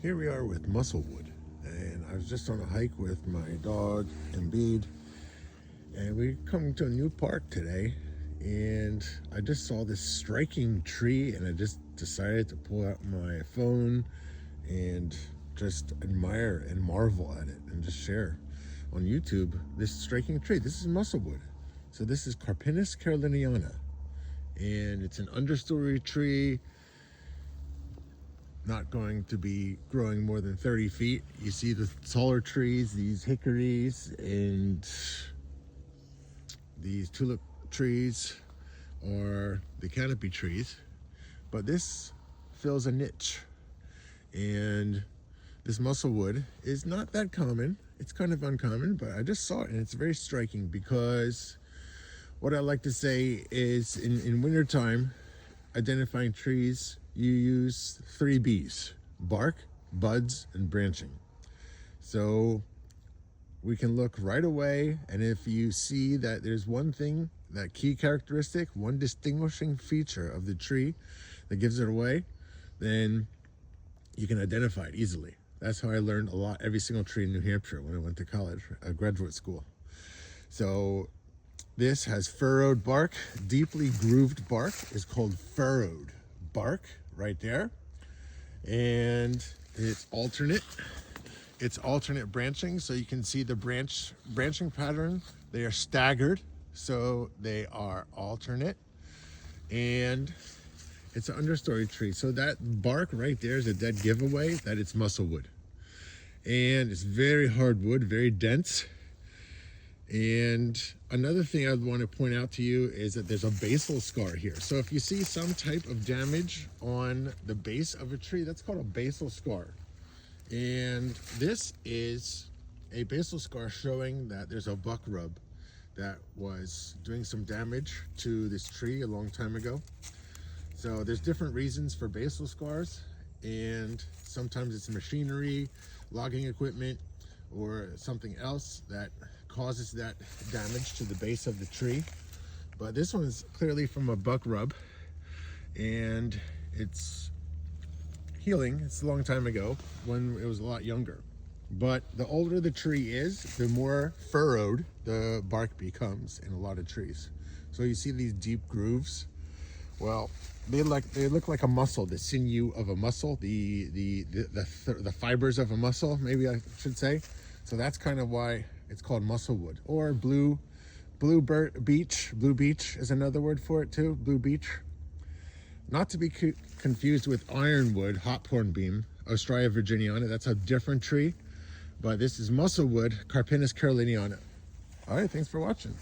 Here we are with Musclewood, and I was just on a hike with my dog and Bede, and we come to a new park today, and I just saw this striking tree, and I just decided to pull out my phone and just admire and marvel at it and just share on YouTube this striking tree. This is Musclewood. So this is Carpinus caroliniana, and it's an understory tree, not going to be growing more than 30 feet. You see the taller trees, these hickories and these tulip trees are the canopy trees, but this fills a niche. And this musclewood is not that common. It's kind of uncommon, but I just saw it and it's very striking because what I like to say is in wintertime, identifying trees, you use 3 B's: bark, buds, and branching. So we can look right away, and if you see that there's one thing, that key characteristic, one distinguishing feature of the tree that gives it away, then you can identify it easily. That's how I learned a lot, every single tree in New Hampshire when I went to college, graduate school. So this has furrowed bark. Deeply grooved bark is called furrowed bark right there. And it's alternate branching, so you can see the branching pattern. They are staggered, so they are alternate. And it's an understory tree, so that bark right there is a dead giveaway that it's musclewood. And it's very hard wood, very dense. And another thing I'd want to point out to you is that there's a basal scar here. So if you see some type of damage on the base of a tree, that's called a basal scar. And this is a basal scar showing that there's a buck rub that was doing some damage to this tree a long time ago. So there's different reasons for basal scars, and sometimes it's machinery, logging equipment, or something else that causes that damage to the base of the tree. But this one is clearly from a buck rub, and it's healing. It's a long time ago when it was a lot younger. But the older the tree is, the more furrowed the bark becomes in a lot of trees. So you see these deep grooves. Well, they look like a muscle, the sinew of a muscle, the fibers of a muscle, maybe I should say. So that's kind of why it's called musclewood. Or blue beech is another word for it too, blue beech. Not to be confused with ironwood, hop hornbeam, Ostraya virginiana. That's a different tree, but this is musclewood, Carpinus caroliniana. All right, thanks for watching.